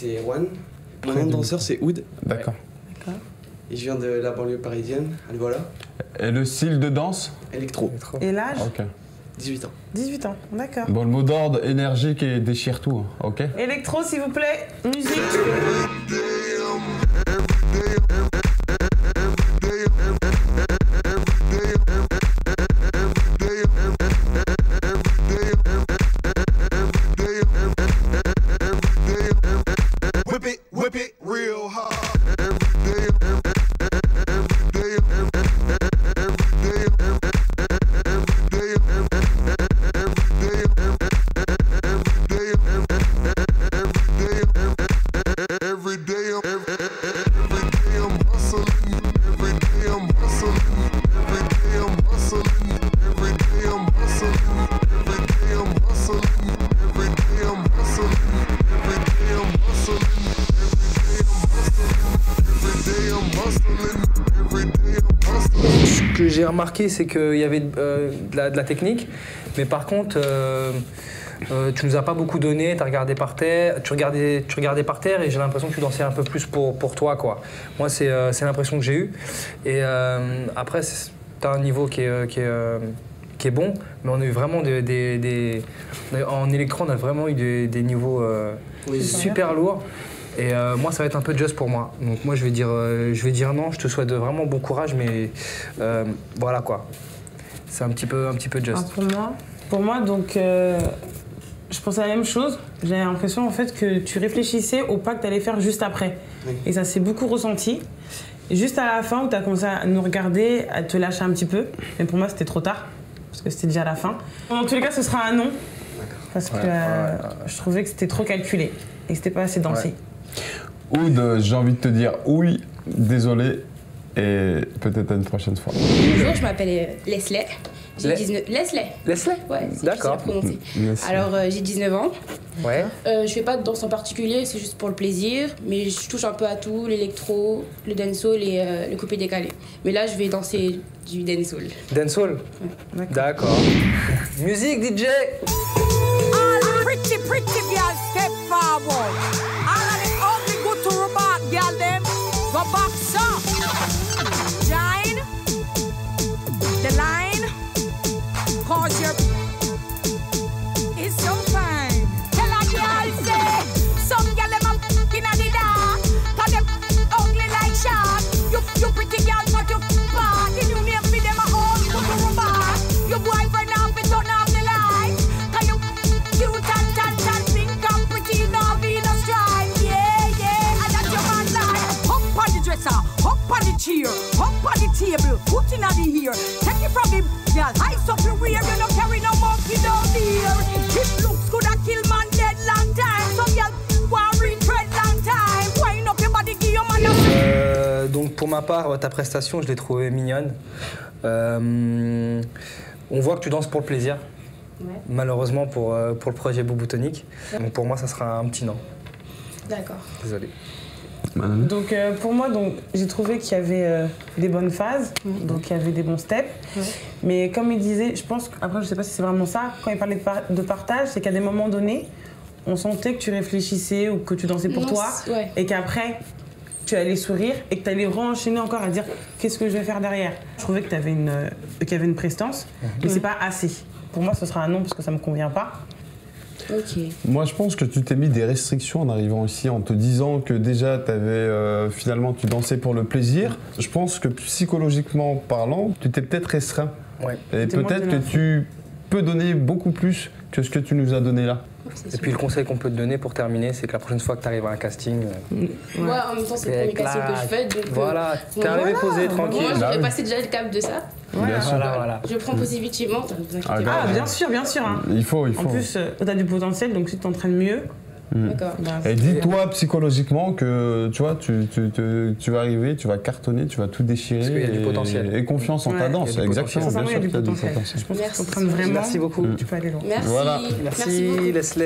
c'est Juan. Mon nom de danseur, c'est Oud. D'accord. D'accord. Et je viens de la banlieue parisienne, voilà. Et le style de danse? Électro. Et l'âge? Ok. 18 ans. 18 ans, d'accord. Bon, le mot d'ordre, énergique et déchire tout, hein, ok? Électro, s'il vous plaît. Musique. Whip it real hard. Ce que j'ai remarqué, c'est qu'il y avait de la technique, mais par contre, tu nous as pas beaucoup donné, tu regardais par terre et j'ai l'impression que tu dansais un peu plus pour toi, quoi. Moi, c'est l'impression que j'ai eue. Et après, tu as un niveau qui est bon, mais on a eu vraiment en électro, on a vraiment eu des niveaux super lourds. Et moi, ça va être un peu just pour moi. Donc moi, je vais dire non. Je te souhaite vraiment bon courage, mais voilà quoi. C'est un petit peu just. Pour moi, donc, je pense à la même chose. J'ai l'impression en fait que tu réfléchissais au pas que tu allais faire juste après. Oui. Et ça s'est beaucoup ressenti. Et juste à la fin où tu as commencé à nous regarder, à te lâcher un petit peu. Mais pour moi, c'était trop tard, parce que c'était déjà la fin. En tous les cas, ce sera un non. Parce que je trouvais que c'était trop calculé et que c'était pas assez dansé. Ouais. Oud, j'ai envie de te dire oui, désolé, et peut-être à une prochaine fois. Bonjour, je m'appelle Leslie. J'ai 19... Leslie? Ouais, c'est d'accord. difficile à prononcer. Alors, j'ai 19 ans. Ouais. Je fais pas de danse en particulier, c'est juste pour le plaisir. Mais je touche un peu à tout, l'électro, le dancehall et le coupé décalé. Mais là, je vais danser du dancehall. Dancehall? Ouais. D'accord. Musique, DJ! All pretty girls step forward. All of the ugly good to robot girl them go back up. Join the line, cause your is so fine. Tell a girl say, some girl them up inna the dark, cause them ugly like shark. You pretty girl but you bad. The new name for them a all good to robot. Your boyfriend now fi turn off the light, cause you cute and pink and pretty now be no stripe. Yeah, and that's your man life. Up on the dresser, up on the chair, up on the table, put in the ear. Take it from him, girl, ice up your rear. You don't carry no monkey down here. If looks could have killed man dead long time. So girl, want retread long time. Wind up your body, give your man a... Donc pour ma part, ta prestation, je l'ai trouvée mignonne. On voit que tu danses pour le plaisir. Ouais. Malheureusement pour le projet Bouboutonique. Donc pour moi, ça sera un petit non. D'accord. Désolé. Donc pour moi, j'ai trouvé qu'il y avait des bonnes phases, donc il y avait des bons steps. Ouais. Mais comme il disait, je pense, après je sais pas si c'est vraiment ça, quand il parlait de partage, c'est qu'à des moments donnés, on sentait que tu réfléchissais ou que tu dansais pour toi, et qu'après tu allais sourire et que tu allais re-enchaîner encore à dire qu'est-ce que je vais faire derrière. Je trouvais que qu'il y avait une prestance, mais c'est pas assez. Pour moi, ce sera un non parce que ça me convient pas. Okay. Moi, je pense que tu t'es mis des restrictions en arrivant ici, en te disant que déjà, finalement, tu dansais pour le plaisir. Je pense que psychologiquement parlant, tu t'es peut-être restreint. Ouais. Et peut-être que tu peux donner beaucoup plus que ce que tu nous as donné là. Et puis le conseil qu'on peut te donner pour terminer, c'est que la prochaine fois que tu arrives à un casting... Ouais, en même temps, c'est le premier casting que je fais. Donc, voilà, t'es arrivé posé, tranquille. Moi, j'aurais passé déjà le cap de ça. Bien sûr. Voilà. Je prends positivement, ne vous inquiétez pas. Bien sûr. Hein. Il faut. En plus, tu as du potentiel, donc si tu t'entraînes mieux... D'accord. Et dis-toi psychologiquement que tu vois, tu vas arriver, tu vas cartonner, tu vas tout déchirer. Parce qu'il y a du potentiel. Et confiance en ta danse, exactement. Bien sûr, il y a du potentiel. Je pense que tu t'entraînes vraiment. Merci beaucoup. Tu peux aller loin. Merci. Voilà. Merci Leslie.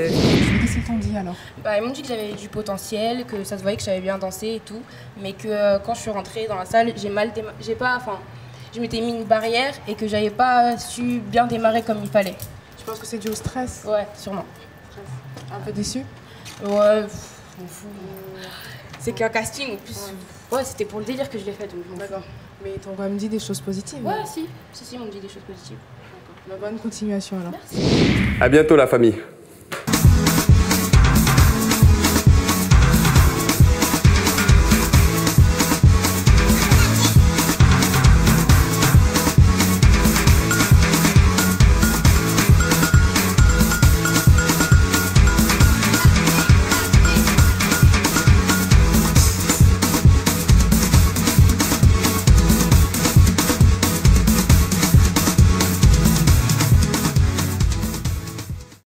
Qu'est-ce qu'ils t'ont dit alors? Ils m'ont dit que j'avais du potentiel, que ça se voyait que j'avais bien dansé et tout, mais que quand je suis rentrée dans la salle, je m'étais mis une barrière et que j'avais pas su bien démarrer comme il fallait. Je pense que c'est dû au stress. Ouais, sûrement. Un peu déçu? Ouais, Je m'en fous. C'est qu'un casting, en plus. Ouais, c'était pour le délire que je l'ai fait, donc je m'en fous. D'accord. Mais ils t'ont quand même dit des choses positives. Ouais, si, ils m'ont dit des choses positives. Bah, bonne continuation alors. Merci. À bientôt la famille.